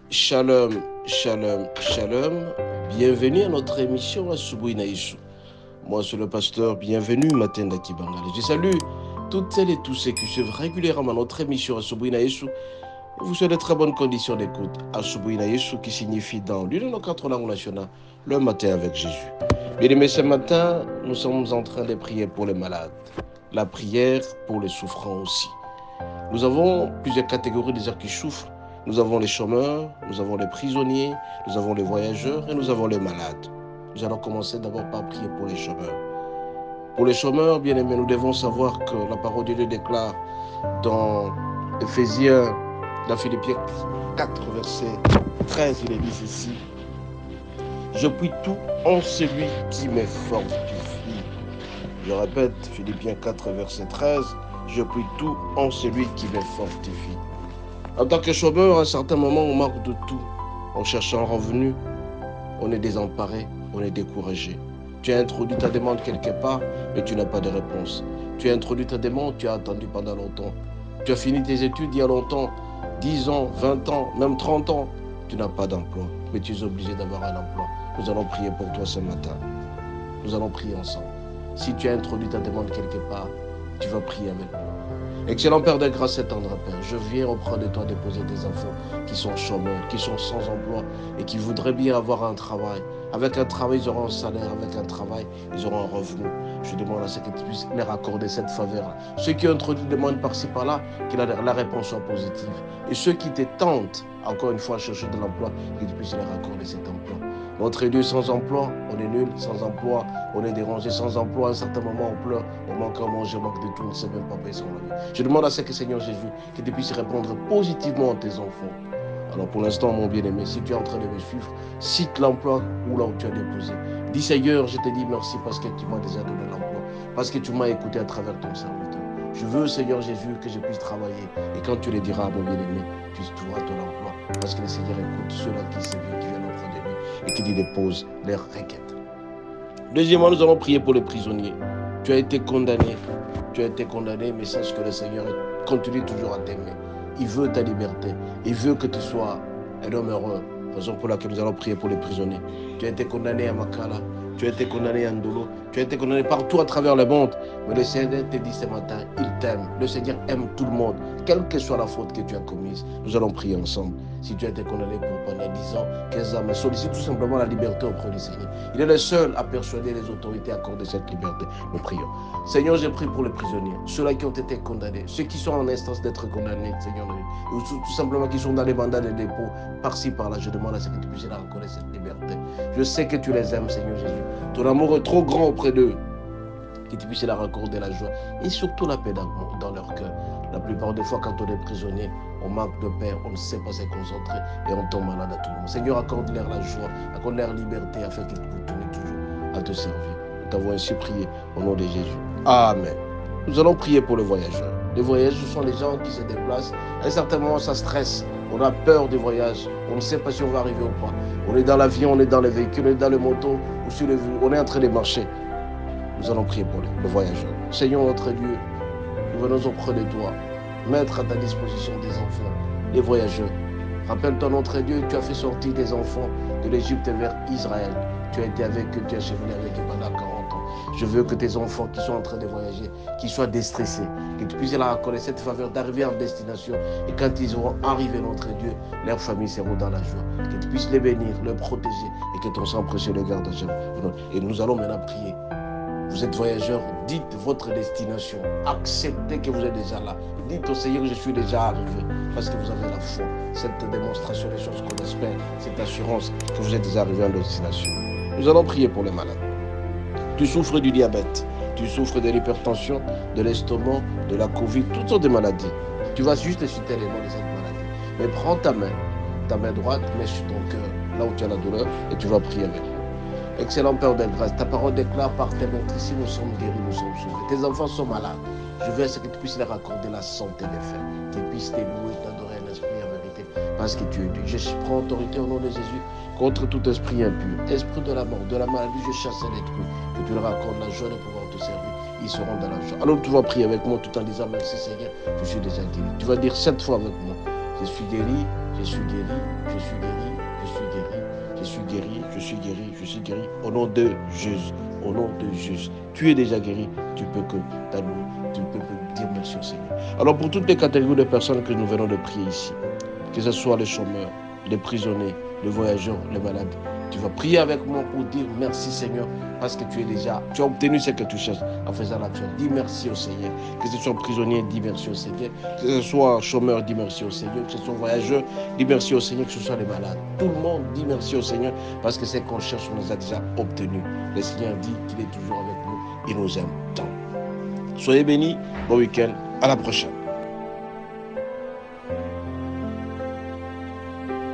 Shalom, shalom, shalom. Bienvenue à notre émission Asubuhi na Yesu. Moi, c'est le pasteur. Bienvenue, Matenda Kibangale. Je salue toutes celles et tous ceux qui suivent régulièrement notre émission Asubuhi na Yesu. Et vous souhaite de très bonnes conditions d'écoute. Asubuhi na Yesu qui signifie dans l'une de nos 4 langues nationales, le matin avec Jésus. Bien aimés, ce matin, nous sommes en train de prier pour les malades. La prière pour les souffrants aussi. Nous avons plusieurs catégories de gens qui souffrent. Nous avons les chômeurs, nous avons les prisonniers, nous avons les voyageurs et nous avons les malades. Nous allons commencer d'abord par prier pour les chômeurs. Pour les chômeurs, bien aimés, nous devons savoir que la parole de Dieu déclare dans Éphésiens, dans Philippiens 4, verset 13, il est dit ceci. Je puis tout en celui qui me fortifie. Je répète, Philippiens 4, verset 13. Je puis tout en celui qui me fortifie. En tant que chômeur, à un certain moment, on manque de tout. On cherche un revenu, on est désemparé, on est découragé. Tu as introduit ta demande quelque part, mais tu n'as pas de réponse. Tu as introduit ta demande, tu as attendu pendant longtemps. Tu as fini tes études il y a longtemps, 10 ans, 20 ans, même 30 ans. Tu n'as pas d'emploi, mais tu es obligé d'avoir un emploi. Nous allons prier pour toi ce matin. Nous allons prier ensemble. Si tu as introduit ta demande quelque part, tu vas prier avec moi. Excellent Père de grâce et tendre Père, je viens auprès de toi déposer des enfants qui sont chômeurs, qui sont sans emploi et qui voudraient bien avoir un travail. Avec un travail, ils auront un salaire. Avec un travail, ils auront un revenu. Je demande à ce que tu puisses leur accorder cette faveur. Ceux qui ont introduit des demandes par-ci par-là, que la réponse soit positive. Et ceux qui te tentent, encore une fois, à chercher de l'emploi, que tu puisses leur accorder cet emploi. Notre Dieu, sans emploi, on est nul, sans emploi, on est dérangé, sans emploi, à un certain moment on pleure, on manque à manger, on manque de tout, on ne sait même pas payer son loyer. Je demande à ce que Seigneur Jésus, que tu puisses répondre positivement à tes enfants. Alors pour l'instant, mon bien-aimé, si tu es en train de me suivre, cite l'emploi où là où tu as déposé. Dis Seigneur, je te dis merci parce que tu m'as déjà donné l'emploi, parce que tu m'as écouté à travers ton serviteur. Je veux, Seigneur Jésus, que je puisse travailler. Et quand tu le diras à mon bien-aimé, tu trouveras ton emploi. Parce que le Seigneur écoute ceux-là qui viennent auprès de lui et qui lui déposent leurs requêtes. Deuxièmement, nous allons prier pour les prisonniers. Tu as été condamné. Tu as été condamné, mais sache que le Seigneur continue toujours à t'aimer. Il veut ta liberté. Il veut que tu sois un homme heureux. Raison pour laquelle nous allons prier pour les prisonniers. Tu as été condamné à Makala. Tu as été condamné à Ndolo. Tu as été condamné partout à travers le monde. Mais le Seigneur te dit ce matin, il t'aime. Le Seigneur aime tout le monde. Quelle que soit la faute que tu as commise, nous allons prier ensemble. Si tu as été condamné pour pendant 10 ans, 15 ans, mais sollicite tout simplement la liberté auprès du Seigneur. Il est le seul à persuader les autorités à accorder cette liberté. Nous prions. Seigneur, je prie pour les prisonniers, ceux-là qui ont été condamnés, ceux qui sont en instance d'être condamnés, Seigneur, ou tout simplement qui sont dans les mandats de dépôt, par-ci, par-là. Je demande à ce que tu puisses leur accorder cette liberté. Je sais que tu les aimes, Seigneur Jésus. Ton amour est trop grand auprès d'eux. Que tu puisses leur accorder la joie et surtout la paix dans leur cœur. La plupart des fois, quand on est prisonnier, on manque de paix, on ne sait pas se concentrer et on tombe malade à tout le monde. Seigneur, accorde-leur la joie, accorde-leur la liberté afin qu'ils continuent toujours à te servir. Nous t'avons ainsi prié au nom de Jésus. Amen. Nous allons prier pour les voyageurs. Les voyageurs, ce sont les gens qui se déplacent. À un certain moment, ça stresse. On a peur du voyage. On ne sait pas si on va arriver ou pas. On est dans l'avion, on est dans les véhicules, on est dans les motos, ou sur les... on est en train de marcher. Nous allons prier pour les voyageurs. Seigneur notre Dieu, nous venons auprès de toi, mettre à ta disposition des enfants, les voyageurs. Rappelle-toi notre Dieu, tu as fait sortir des enfants de l'Égypte vers Israël. Tu as été avec eux, tu as cheminé avec eux pendant 40 ans. Je veux que tes enfants qui sont en train de voyager, qu'ils soient déstressés, que tu puisses leur accorder cette faveur d'arriver en destination. Et quand ils auront arrivé, notre Dieu, leurs familles seront dans la joie. Que tu puisses les bénir, les protéger et que ton sang précieux les garde à jamais. Et nous allons maintenant prier. Vous êtes voyageurs, dites votre destination. Acceptez que vous êtes déjà là. Dites au Seigneur que je suis déjà arrivé. Parce que vous avez la foi. Cette démonstration des choses qu'on espère. Cette assurance que vous êtes déjà arrivé en destination. Nous allons prier pour les malades. Tu souffres du diabète. Tu souffres de l'hypertension, de l'estomac, de la Covid, toutes sortes de maladies. Tu vas juste citer les noms de cette maladie. Mais prends ta main droite, mets sur ton cœur, là où tu as la douleur, et tu vas prier avec moi. Excellent Père de grâce, ta parole déclare par tes mains qu'ici nous sommes guéris, nous sommes sauvés. Tes enfants sont malades. Je veux à ce que tu puisses leur accorder la santé des faits. Qu'ils puissent t'éblouir, t'adorer en esprit et en vérité. Parce que tu es Dieu. Je prends autorité au nom de Jésus contre tout esprit impur. Esprit de la mort, de la maladie, je chasse l'esprit. Que tu leur accordes la joie de pouvoir te servir. ils seront dans la joie. Alors tu vas prier avec moi tout en disant merci Seigneur, je suis déjà guéri. Tu vas dire 7 fois avec moi. Je suis guéri, je suis guéri, je suis guéri, je suis guéri, je suis guéri, je suis guéri, je suis guéri. Au nom de Jésus, au nom de Jésus. Tu es déjà guéri, tu peux que dire merci au Seigneur. Alors pour toutes les catégories de personnes que nous venons de prier ici, que ce soit les chômeurs, les prisonniers, les voyageurs, les malades, tu vas prier avec moi pour dire merci Seigneur, parce que tu as obtenu ce que tu cherches en faisant l'action. Dis merci au Seigneur. Que ce soit prisonnier, dis merci au Seigneur. Que ce soit chômeur, dis merci au Seigneur. Que ce soit voyageur, dis merci au Seigneur. Que ce soit les malades. Tout le monde dit merci au Seigneur, parce que ce qu'on cherche, on les a déjà obtenus. Le Seigneur dit qu'il est toujours avec nous. Il nous aime tant. Soyez bénis. Bon week-end. À la prochaine.